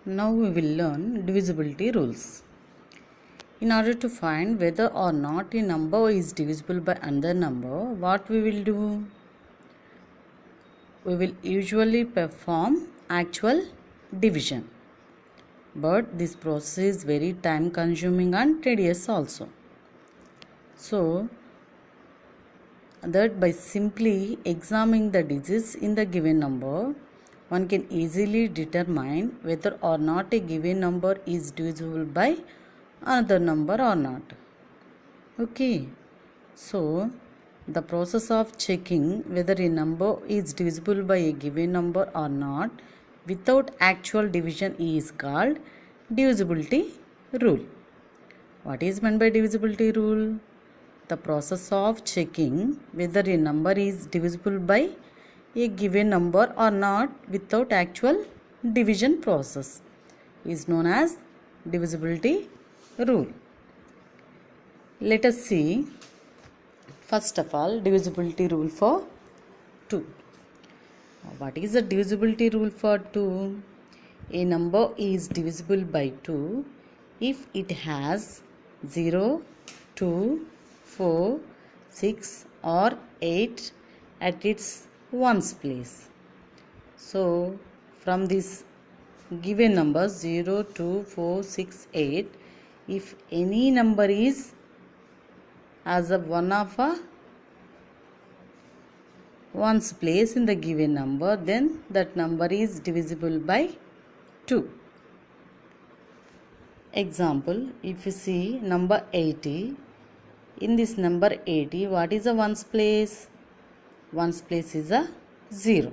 Now we will learn divisibility rules. In order to find whether or not a number is divisible by another number, what we will do? We will usually perform actual division. But this process is very time consuming and tedious also. So, that by simply examining the digits in the given number, one can easily determine whether or not a given number is divisible by another number or not. Okay, so the process of checking whether a number is divisible by a given number or not without actual division is called divisibility rule. What is meant by divisibility rule? The process of checking whether a number is divisible by a given number or not without actual division process is known as divisibility rule. Let us see first of all divisibility rule for 2. What is the divisibility rule for 2? A number is divisible by 2 if it has 0, 2, 4, 6 or 8 at its ones place. So from this given numbers 0, 2, 4, 6, 8, if any number is as a one of a ones place in the given number, then that number is divisible by 2. Example, if you see number 80, in this number 80, what is the ones place? Ones place is a 0.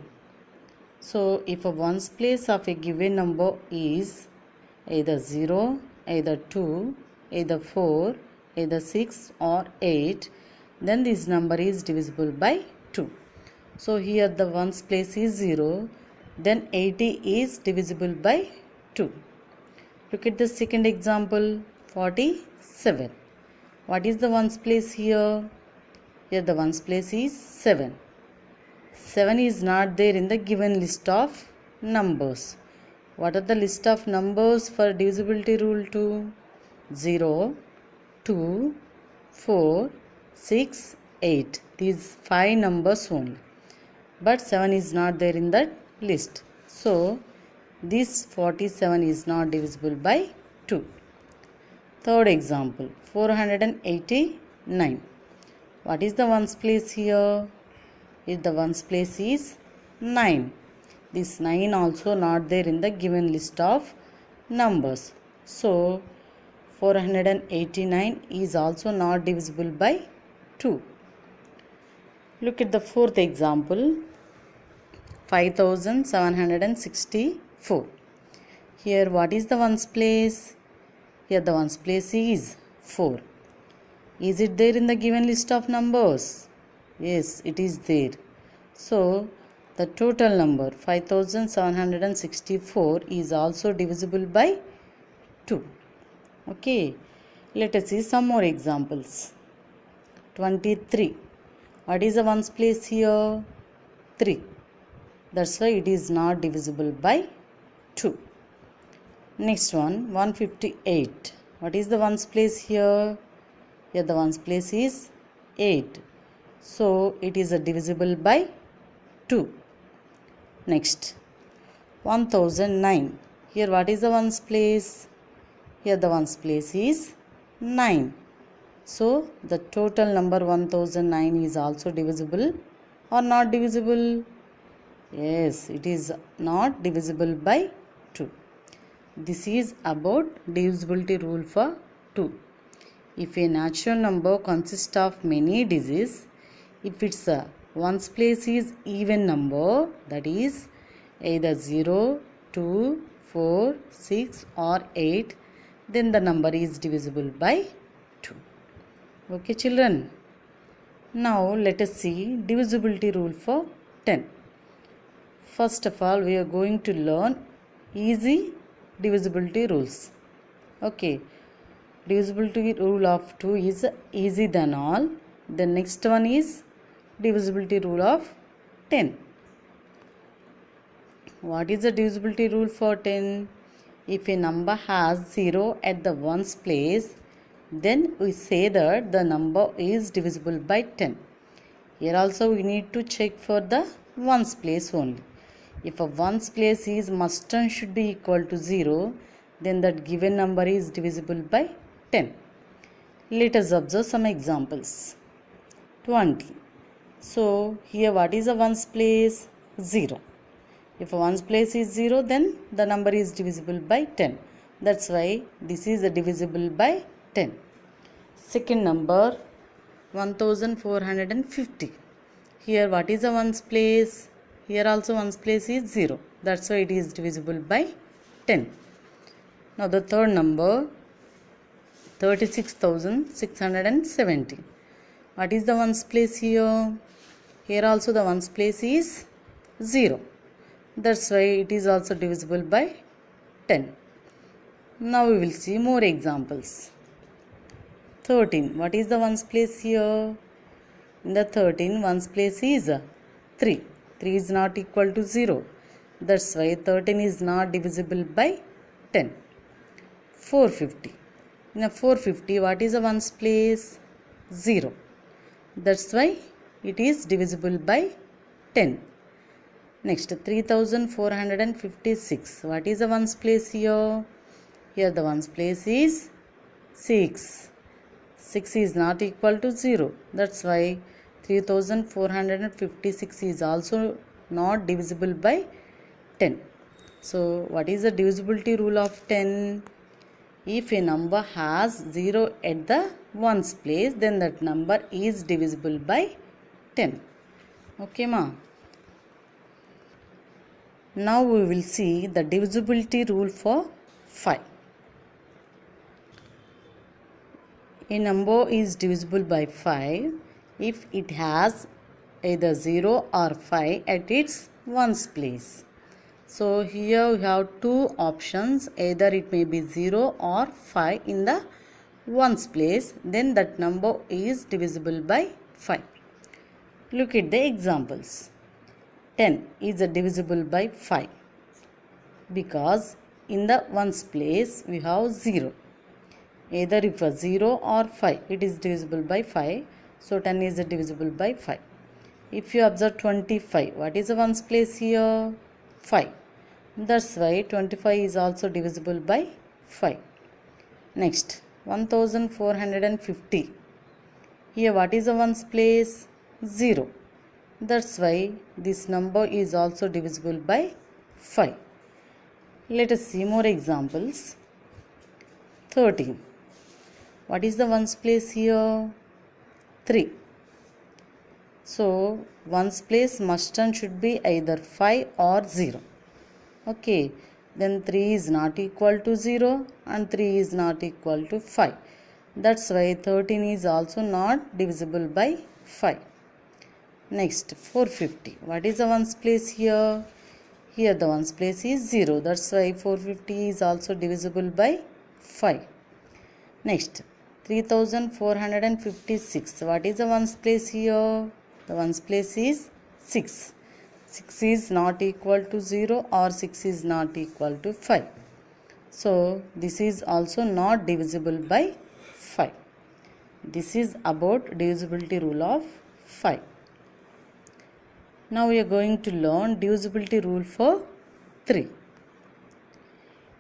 So, if a ones place of a given number is either 0, either 2, either 4, either 6 or 8, then this number is divisible by 2. So, here the ones place is 0, then 80 is divisible by 2. Look at the second example, 47. What is the ones place here? Here the ones place is 7. 7 is not there in the given list of numbers. What are the list of numbers for divisibility rule 2? 0, 2, 4, 6, 8. These 5 numbers only. But 7 is not there in that list. So, this 47 is not divisible by 2. Third example, 489. What is the ones place here? If the ones place is 9. This 9 also not there in the given list of numbers. So, 489 is also not divisible by 2. Look at the fourth example, 5764. Here what is the ones place? Here the ones place is 4. Is it there in the given list of numbers? Yes, it is there. So, the total number 5764 is also divisible by 2. Okay, let us see some more examples. 23. What is the ones place here? 3. That's why it is not divisible by 2. Next one, 158. What is the ones place here? Here the ones place is 8. So, it is divisible by 2. Next, 1009. Here what is the ones place? Here the ones place is 9. So, the total number 1009 is also divisible or not divisible? Yes, it is not divisible by 2. This is about divisibility rule for 2. If a natural number consists of many digits, if its ones place is even number, that is either 0, 2, 4, 6 or 8, then the number is divisible by 2. Okay children. Now let us see divisibility rule for 10. First of all, we are going to learn easy divisibility rules. Okay. Divisibility rule of 2 is easy than all. The next one is divisibility rule of 10. What is the divisibility rule for 10? If a number has 0 at the ones place, then we say that the number is divisible by 10. Here also we need to check for the ones place only. If a ones place is must and should be equal to 0, then that given number is divisible by 10. Let us observe some examples. 20. So here what is a ones place? 0. If a ones place is 0, then the number is divisible by 10. That's why this is divisible by 10. Second number 1450. Here what is a ones place? Here also ones place is 0. That's why it is divisible by 10. Now the third number 36,670. What is the ones place here? Here also the ones place is 0. That's why it is also divisible by 10. Now we will see more examples. 13. What is the ones place here? In the 13, ones place is 3. 3 is not equal to 0. That's why 13 is not divisible by 10. 450. In a 450, what is the ones place? 0. That's why it is divisible by 10. Next, 3456. What is the ones place here? Here the ones place is 6. 6 is not equal to 0. That's why 3456 is also not divisible by 10. So, what is the divisibility rule of 10? If a number has 0 at the ones place, then that number is divisible by 10. Okay, ma? Now we will see the divisibility rule for 5. A number is divisible by 5 if it has either 0 or 5 at its ones place. So here we have two options, either it may be 0 or 5 in the ones place, then that number is divisible by 5. Look at the examples. 10 is divisible by 5 because in the ones place we have 0. Either if a 0 or 5, it is divisible by 5. So 10 is divisible by 5. If you observe 25, what is the ones place here? 5. That's why 25 is also divisible by 5. Next, 1450. Here what is the ones place? 0. That's why this number is also divisible by 5. Let us see more examples. 13. What is the ones place here? 3. So, ones place must and should be either 5 or 0. Okay, then 3 is not equal to 0 and 3 is not equal to 5. That's why 13 is also not divisible by 5. Next, 450. What is the ones place here? Here the ones place is 0. That's why 450 is also divisible by 5. Next, 3456. What is the ones place here? The ones place is 6. 6 is not equal to 0 or 6 is not equal to 5. So, this is also not divisible by 5. This is about divisibility rule of 5. Now we are going to learn divisibility rule for 3.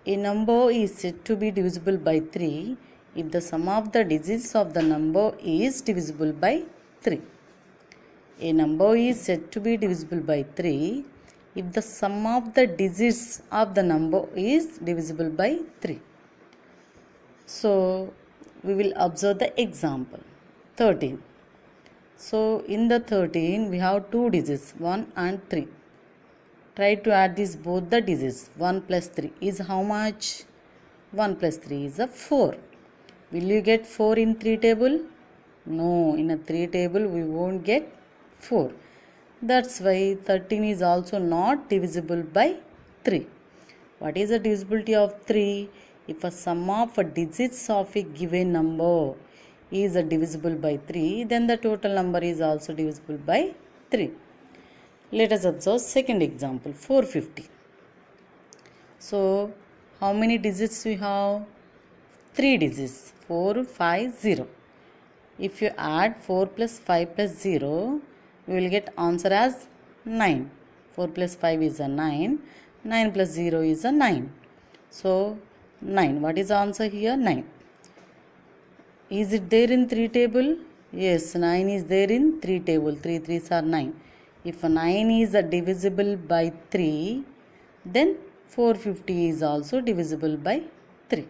A number is said to be divisible by 3 if the sum of the digits of the number is divisible by 3. A number is said to be divisible by 3 if the sum of the digits of the number is divisible by 3. So, we will observe the example. 13. So, in the 13, we have two digits, 1 and 3. Try to add these both the digits. 1 plus 3 is how much? 1 plus 3 is a 4. Will you get 4 in 3 table? No, in a 3 table we won't get 4. That's why 13 is also not divisible by 3. What is the divisibility of 3? If a sum of digits of a given number is divisible by 3, then the total number is also divisible by 3. Let us observe second example, 450. So, How many digits we have? 3 digits. 4, 5, 0. If you add 4 plus 5 plus 0, we will get answer as 9. 4 plus 5 is a 9. 9 plus 0 is a 9. So 9. What is the answer here? 9. Is it there in 3 table? Yes, 9 is there in 3 table. 3 3s are 9. If 9 is divisible by 3, then 450 is also divisible by 3.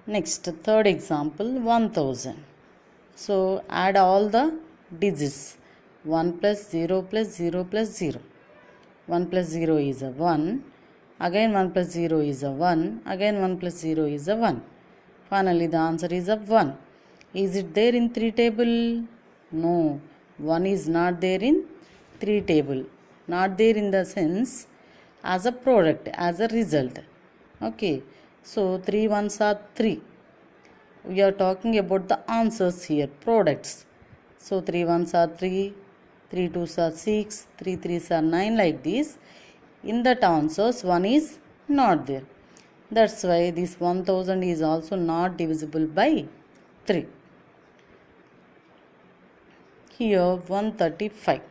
Next, third example, 1000. So, add all the digits. 1 plus 0 plus 0 plus 0. 1 plus 0 is a 1. Again 1 plus 0 is a 1. Again 1 plus 0 is a 1. Finally, the answer is a 1. Is it there in 3 table? No. 1 is not there in 3 table. Not there in the sense as a product, as a result. Okay. So 3 ones are 3. We are talking about the answers here, products. So 3 ones are 3, 3 twos are 6, 3 threes are 9, like this. In that answers 1 is not there. That's why this 1000 is also not divisible by 3. Here 135.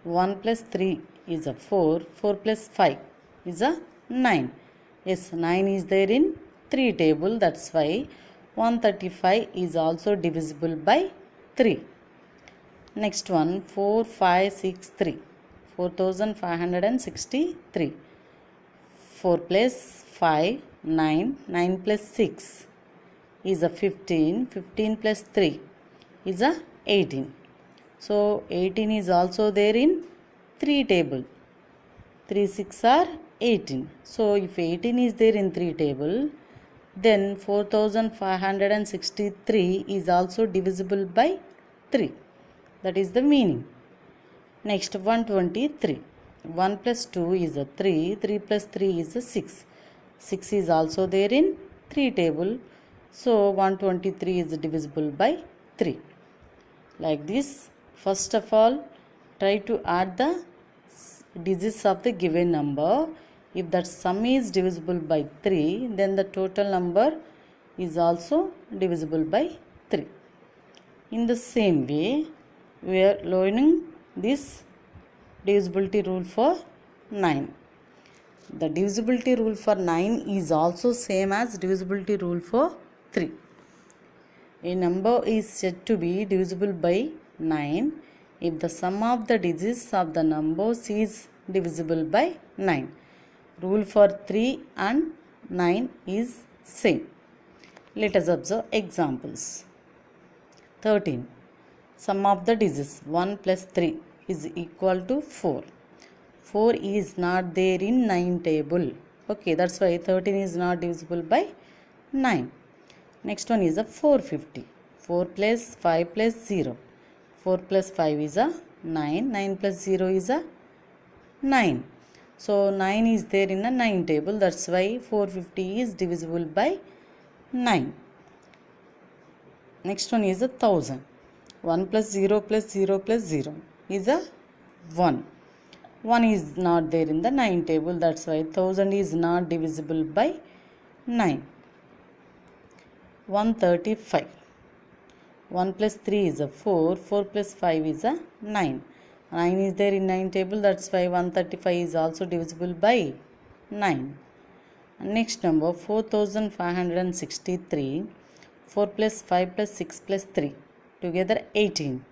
1 plus 3 is a 4. 4 plus 5 is a 9. Yes, 9 is there in 3 table. That's why 135 is also divisible by 3. Next one, 4563. 4563. 4 plus 5, 9. 9 plus 6 is a 15. 15 plus 3 is a 18. So 18 is also there in 3 table. 3 6 are 18. So if 18 is there in 3 table, then 4563 is also divisible by 3. That is the meaning. Next, 123. 1 plus 2 is a 3. 3 plus 3 is a 6. 6 is also there in 3 table. So 123 is divisible by 3. Like this, first of all, try to add the digits of the given number. If that sum is divisible by 3, then the total number is also divisible by 3. In the same way, we are learning this divisibility rule for 9. The divisibility rule for 9 is also same as divisibility rule for 3. A number is said to be divisible by 9 if the sum of the digits of the numbers is divisible by 9. Rule for 3 and 9 is same. Let us observe examples. 13. Sum of the digits 1 plus 3 is equal to 4. 4 is not there in 9 table. Okay, that's why 13 is not divisible by 9. Next one is a 450. 4 plus 5 plus 0. 4 plus 5 is a 9. 9 plus 0 is a 9. So 9 is there in a 9 table. That's why 450 is divisible by 9. Next one is a 1000. 1 plus 0 plus 0 plus 0 is a 1. 1 is not there in the 9 table. That's why 1000 is not divisible by 9. 135. 1 plus 3 is a 4. 4 plus 5 is a 9. 9 is there in 9 table. That's why 135 is also divisible by 9. Next number 4563. 4 plus 5 plus 6 plus 3. Together 18.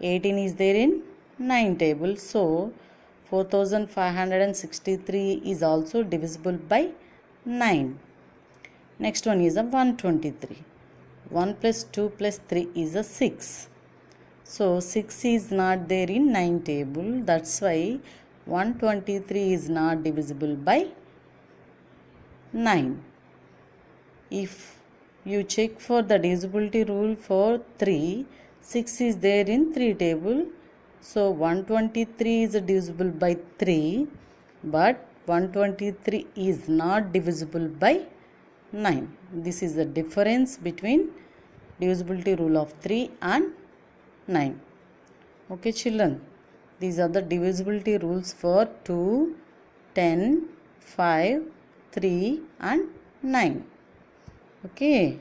18 is there in 9 table. So 4563 is also divisible by 9. Next one is a 123. 1 plus 2 plus 3 is a 6. So 6 is not there in 9 table. That's why 123 is not divisible by 9. If you check for the divisibility rule for 3, 6 is there in 3 table. So 123 is divisible by 3, but 123 is not divisible by 9. This is the difference between divisibility rule of 3 and 9. Okay children, these are the divisibility rules for 2, 10, 5, 3 and 9. Okay.